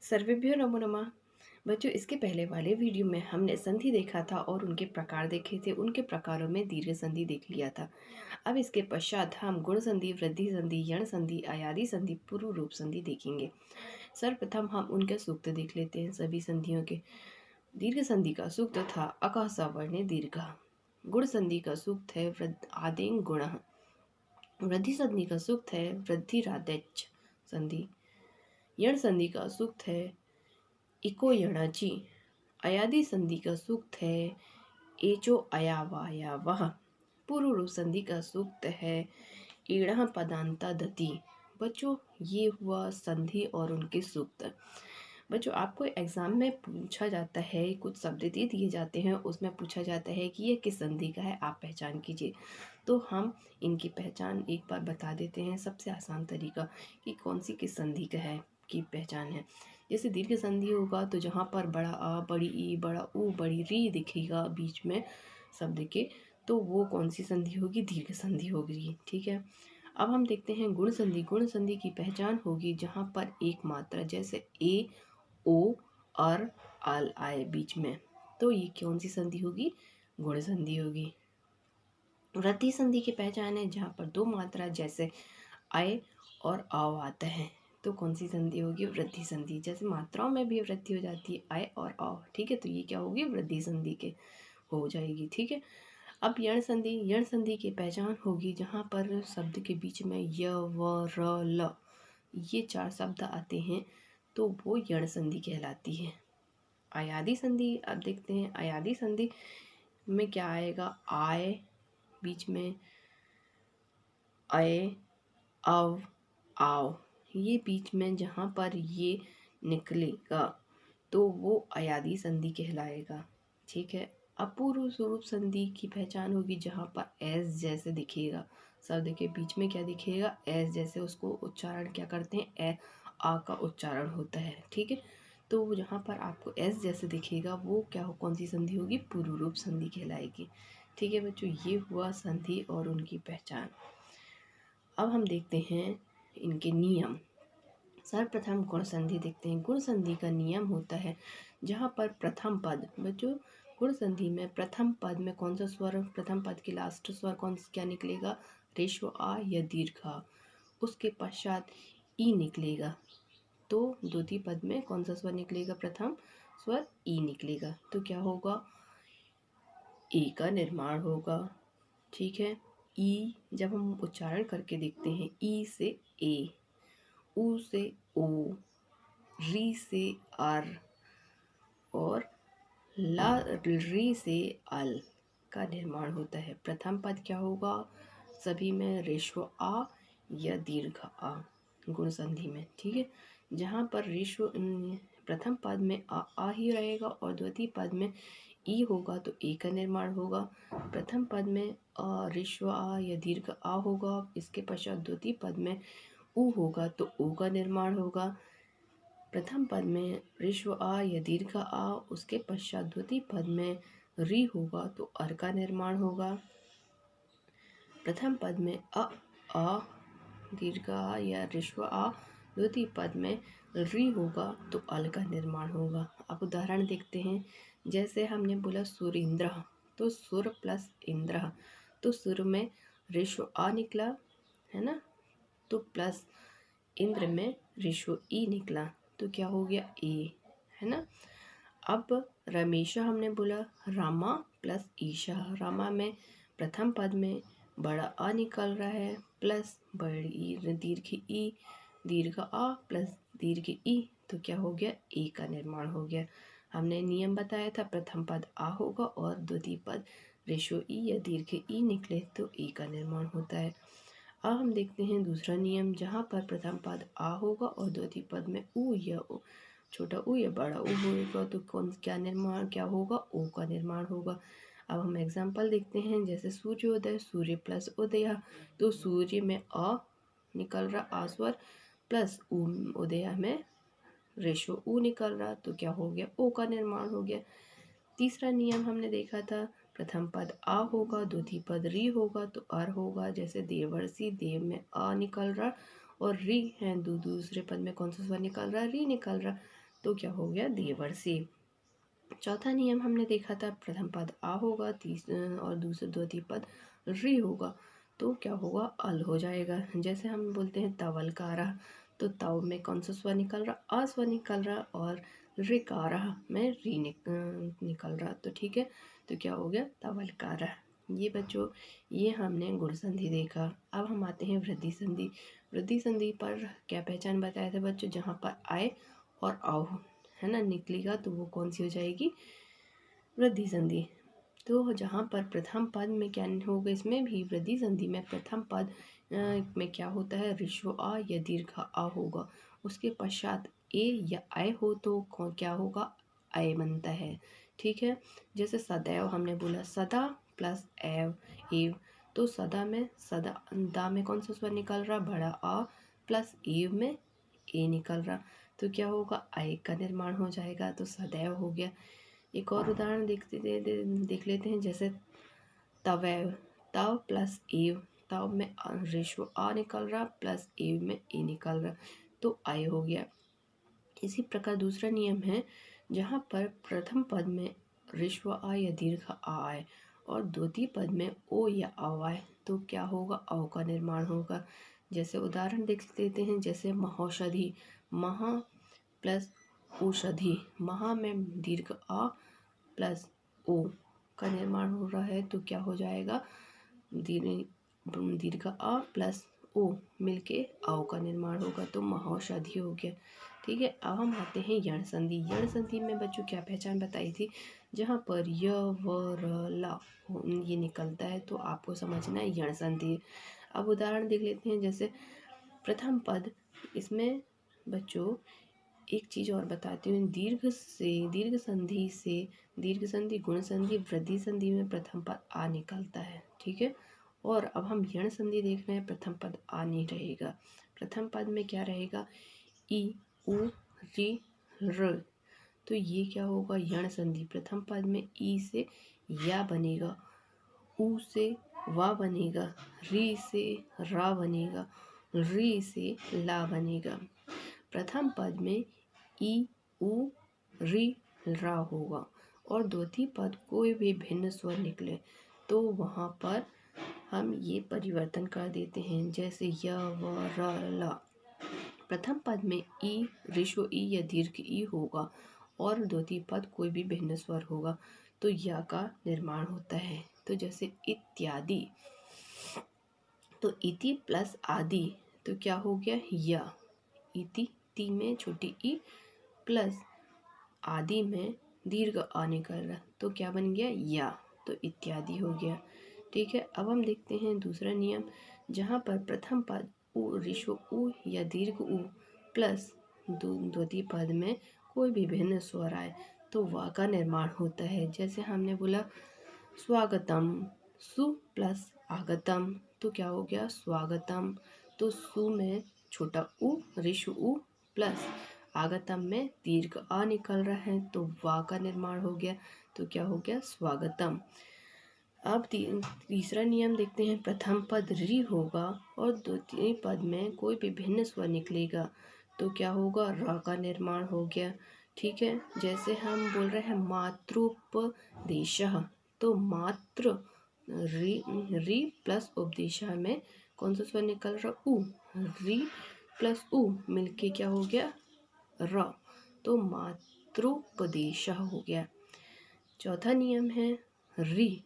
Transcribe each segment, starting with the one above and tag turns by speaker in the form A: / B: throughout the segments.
A: सर्वेभ्यो नमो नमः। बच्चों, इसके पहले वाले वीडियो में हमने संधि देखा था और उनके प्रकार देखे थे। उनके प्रकारों में दीर्घ संधि देख लिया था। अब इसके पश्चात हम गुण संधि, वृद्धि संधि, यण संधि, अयादि संधि, पूर्व रूप संधि देखेंगे। सर्वप्रथम हम उनके सूक्त देख लेते हैं सभी संधियों के। दीर्घ संधि का सूक्त था अकः सवर्णे दीर्घ। गुण संधि का सूक्त है आदें गुण। वृद्धि संधि का सूक्त है वृद्धिरादेच संधि। यण संधि का सूक्त है इको यणाची। अयादि संधि का सूक्त है एचो अयावायावः। पूर्व रूप संधि का सूक्त है ईढ़ पदांता दति। बच्चों, ये हुआ संधि और उनके सूक्त। बच्चों, आपको एग्जाम में पूछा जाता है, कुछ शब्द दे दिए जाते हैं, उसमें पूछा जाता है कि ये किस संधि का है, आप पहचान कीजिए। तो हम इनकी पहचान एक बार बता देते हैं। सबसे आसान तरीका कि कौन सी किस संधि का है की पहचान है। जैसे दीर्घ संधि होगा तो जहाँ पर बड़ा आ, बड़ी ई, बड़ा ऊ, बड़ी री दिखेगा बीच में शब्द के, तो वो कौन सी संधि होगी? दीर्घ संधि होगी। ठीक है। अब हम देखते हैं गुण संधि। गुण संधि की पहचान होगी जहाँ पर एक मात्रा जैसे ए, ओ, और अल आए बीच में, तो ये कौन सी संधि होगी? गुण संधि होगी। वृद्धि संधि की पहचान है जहाँ पर दो मात्रा जैसे आय और आव आता है, तो कौन सी संधि होगी? वृद्धि संधि। जैसे मात्राओं में भी वृद्धि हो जाती है, आय और आव। ठीक है, तो ये क्या होगी? वृद्धि संधि के हो जाएगी। ठीक है। अब यण संधि। यण संधि की पहचान होगी जहाँ पर शब्द के बीच में य, व, र, ल, ये चार शब्द आते हैं, तो वो यण संधि कहलाती है। अयादि संधि अब देखते हैं। अयादि संधि में क्या आएगा? आय बीच में, अय, अव, आव, ये बीच में जहाँ पर ये निकलेगा तो वो अयादि संधि कहलाएगा। ठीक है। अपूर्व स्वरूप संधि की पहचान होगी जहाँ पर एस जैसे दिखेगा, शब्द के बीच में क्या दिखेगा? एस जैसे। उसको उच्चारण क्या करते हैं? ए, आ का उच्चारण होता है। ठीक है। तो जहाँ पर आपको एस जैसे दिखेगा वो क्या हो? कौन सी संधि होगी? पूर्व रूप संधि कहलाएगी। ठीक है बच्चों, ये हुआ संधि और उनकी पहचान। अब हम देखते हैं इनके नियम। सर्वप्रथम गुण संधि देखते हैं। गुण संधि का नियम होता है जहाँ पर प्रथम पद, बच्चों गुण संधि में प्रथम पद में कौन सा स्वर, प्रथम पद के लास्ट स्वर कौन क्या निकलेगा? रेशो आ या दीर्घ आ। उसके पश्चात ई निकलेगा, तो द्वितीय पद में कौन सा स्वर निकलेगा? प्रथम स्वर ई निकलेगा, तो क्या होगा? ए का निर्माण होगा। ठीक है। ई जब हम उच्चारण करके देखते हैं, ई से ए, ऊ से ओ, री से अर, और ला री से अल का निर्माण होता है। प्रथम पद क्या होगा? सभी में रेशो आ या दीर्घ आ गुण संधि में। ठीक है। जहाँ पर रेशो प्रथम पद में आ ही रहेगा और द्वितीय पद में ई होगा तो ए का निर्माण होगा। प्रथम पद में रेशो आ या दीर्घ आ होगा, इसके पश्चात द्वितीय पद में ऊ होगा तो ऊ का निर्माण होगा। प्रथम पद में ऋस्व आ या दीर्घ आ, उसके पश्चात द्वितीय पद में री होगा तो अर का निर्माण होगा। प्रथम पद में आ दीर्घ आ या ऋस्व आ, द्वितीय पद में री होगा तो अल का निर्माण होगा। अब उदाहरण देखते हैं। जैसे हमने बोला सुरेंद्र, तो सुर प्लस इंद्र, तो सुर में ऋस्व आ निकला है ना, तो प्लस इंद्र में ऋस्व ई निकला, तो क्या हो गया? ए, है ना। अब रमेशा हमने बोला, रामा प्लस ईशा। रामा में प्रथम पद में बड़ा आ निकल रहा है प्लस बड़ी दीर्घ ई, दीर्घ आ प्लस दीर्घ ई, तो क्या हो गया? ए का निर्माण हो गया। हमने नियम बताया था, प्रथम पद आ होगा और द्वितीय पद रेशो ई या दीर्घ ई निकले तो ए का निर्माण होता है। अब हम देखते हैं दूसरा नियम, जहाँ पर प्रथम पद आ होगा और द्वितीय पद में ऊ या छोटा ऊ या बड़ा ऊ होगा तो कौन क्या निर्माण क्या होगा? ओ का निर्माण होगा। अब हम एग्जाम्पल देखते हैं। जैसे सूर्योदय, सूर्य प्लस उदय, तो सूर्य में अ निकल रहा आ स्वर प्लस ऊ, उदय में रेशो ऊ निकल रहा, तो क्या हो गया? ओ का निर्माण हो गया। तीसरा नियम हमने देखा था, प्रथम पद आ होगा, द्वितीय पद री होगा तो अर होगा। जैसे देवर्षि, देव में आ निकल रहा और री है, दूसरे पद में कौन सा स्वर निकल रहा? री निकल रहा, तो क्या हो गया देवर्षि। चौथा नियम हमने देखा था, प्रथम पद आ होगा, और दूसरे द्वितीय पद री होगा, तो क्या होगा अल हो जाएगा। जैसे हम बोलते हैं तवलकारा, तो तव में कौन सा स्वर निकल रहा, आ स्वर निकल रहा, और रिकारा में री निकल रहा, तो ठीक है, तो क्या हो गया तवलकारा। ये बच्चों ये हमने गुण संधि देखा। अब हम आते हैं वृद्धि संधि। वृद्धि संधि पर क्या पहचान बताए थे बच्चों, जहाँ पर आए और आओ है ना निकलेगा, तो वो कौन सी हो जाएगी वृद्धि संधि। तो जहाँ पर प्रथम पद में क्या होगा, इसमें भी वृद्धि संधि में प्रथम पद में क्या होता है, ऋस्व आ या दीर्घ आ होगा, उसके पश्चात ए या आय हो तो क्या होगा आय बनता है, ठीक है। जैसे सदैव हमने बोला सदा प्लस एव एव, तो सदा में सदा दा में कौन सा स्वर निकल रहा, बड़ा आ, प्लस एव में ए निकल रहा, तो क्या होगा आय का निर्माण हो जाएगा, तो सदैव हो गया। एक और उदाहरण देख लेते हैं, जैसे तवैव, तव प्लस एव, तव में ऋस्व आ निकल रहा प्लस एव में ए निकल रहा, तो आय हो गया। इसी प्रकार दूसरा नियम है, जहाँ पर प्रथम पद में ऋस्व आ या दीर्घ आ आए और द्वितीय पद में ओ या औ आए, तो क्या होगा औ का निर्माण होगा। जैसे उदाहरण देख लेते हैं, जैसे महौषधि, महा प्लस औषधि, महा में दीर्घ आ प्लस ओ का निर्माण हो रहा है, तो क्या हो जाएगा दीर्घ आ प्लस ओ मिलके आओ का निर्माण होगा, तो महौषधि हो गया, ठीक है। अब हम आते हैं यण संधि। यण संधि में बच्चों क्या पहचान बताई थी, जहाँ पर य व र ला ये निकलता है, तो आपको समझना है यण संधि। अब उदाहरण देख लेते हैं, जैसे प्रथम पद, इसमें बच्चों एक चीज़ और बताती हूँ, दीर्घ संधि से दीर्घ संधि, गुण संधि, वृद्धि संधि में प्रथम पद आ निकलता है, ठीक है। और अब हम यण संधि देख रहे हैं, प्रथम पद आ नहीं रहेगा, प्रथम पद में क्या रहेगा ई उ री र, तो ये क्या होगा यण संधि। प्रथम पद में ई से या बनेगा, उ से वा बनेगा, री से रा बनेगा, री से ला बनेगा। प्रथम पद में ई उ री रा होगा और द्वितीय पद कोई भी भिन्न स्वर निकले तो वहाँ पर हम ये परिवर्तन कर देते हैं, जैसे य व र ला। प्रथम पद में ई ऋस्व ई या दीर्घ ई होगा और द्वितीय पद कोई भी भिन्न स्वर होगा, तो या का निर्माण होता है। तो जैसे इत्यादि, तो इति प्लस आदि, तो क्या हो गया या, इति ती में छोटी ई प्लस आदि में दीर्घ आ निकल रहा, तो क्या बन गया या, तो इत्यादि हो गया, ठीक है। अब हम देखते हैं दूसरा नियम, जहाँ पर प्रथम पद उ ऋस्व उ या दीर्घ उ प्लस द्वितीय पद में कोई भी भिन्न स्वर आए तो वा का निर्माण होता है। जैसे हमने बोला स्वागतम, सु प्लस आगतम, तो क्या हो गया स्वागतम, तो सु में छोटा उ ऋस्व उ प्लस आगतम में दीर्घ आ निकल रहा है, तो वा का निर्माण हो गया, तो क्या हो गया स्वागतम। अब तीसरा नियम देखते हैं, प्रथम पद री होगा और द्वितीय पद में कोई भी भिन्न स्वर निकलेगा तो क्या होगा रा का निर्माण हो गया, ठीक है। जैसे हम बोल रहे हैं मातृपदेशः, तो मातृ री प्लस उपदेशः में कौन सा स्वर निकल रहा उ, री प्लस उ मिलके क्या हो गया र, तो मातृपदेशः हो गया। चौथा नियम है री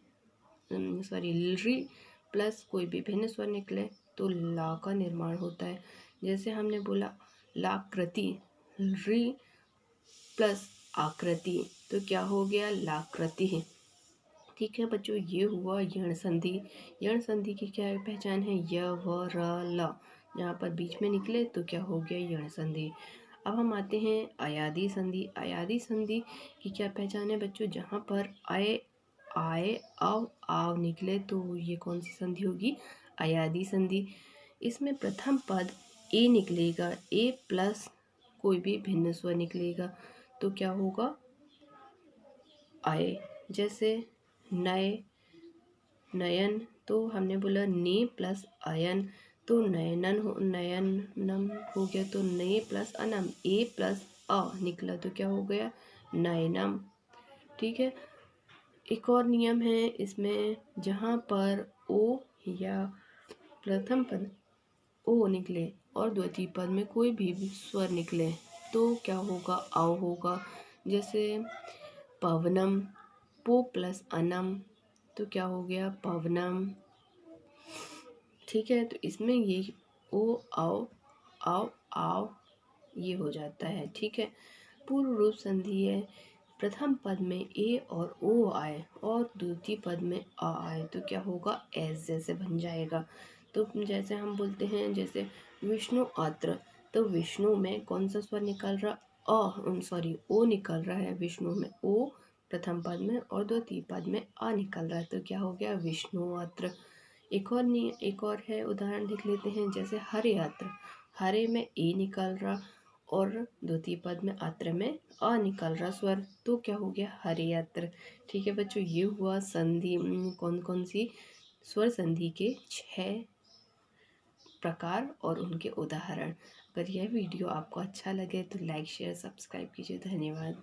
A: प्लस कोई भी भिन्न स्वर निकले तो ला का निर्माण होता है। जैसे हमने बोला लाकृति, री प्लस आकृति, तो क्या हो गया लाकृति, ठीक है बच्चों। ये हुआ यण संधि। यण संधि की क्या पहचान है, य व र ल, जहाँ पर बीच में निकले तो क्या हो गया यण संधि। अब हम आते हैं अयादी संधि। अयादी संधि की क्या पहचान है बच्चों, जहाँ पर आए आए आव आव निकले तो ये कौन सी संधि होगी अयादी संधि। इसमें प्रथम पद ए निकलेगा, ए प्लस कोई भी भिन्न स्वर निकलेगा तो क्या होगा आए। जैसे नए नयन, तो हमने बोला ने प्लस अयन, तो नयनन नयनम हो गया, तो ने प्लस अनम, ए प्लस अ निकला तो क्या हो गया नयनम। ठीक है, एक और नियम है इसमें, जहाँ पर ओ या प्रथम पद ओ निकले और द्वितीय पद में कोई भी स्वर निकले तो क्या होगा आओ होगा। जैसे पवनम, पो प्लस अनम तो क्या हो गया पवनम। ठीक है, तो इसमें ये ओ आओ आओ आओ ये हो जाता है। ठीक है, पूर्व रूप संधि है, प्रथम पद में ए और ओ आए और द्वितीय पद में आ आए तो क्या होगा एस जैसे बन जाएगा। तो जैसे हम बोलते हैं जैसे विष्णु आत्र, तो विष्णु में कौन सा स्वर निकल रहा सॉरी ओ निकल रहा है, विष्णु में ओ प्रथम पद में और द्वितीय पद में आ निकल रहा है तो क्या हो गया विष्णु आत्र। एक और है उदाहरण लिख लेते हैं, जैसे हरे यात्र, हरे में ए निकल रहा और द्वितीय पद में आत्र में अ निकल रहा स्वर तो क्या हो गया हरे यात्र। ठीक है बच्चों, ये हुआ संधि कौन कौन सी स्वर संधि के 6 प्रकार और उनके उदाहरण। अगर यह वीडियो आपको अच्छा लगे तो लाइक शेयर सब्सक्राइब कीजिए। धन्यवाद।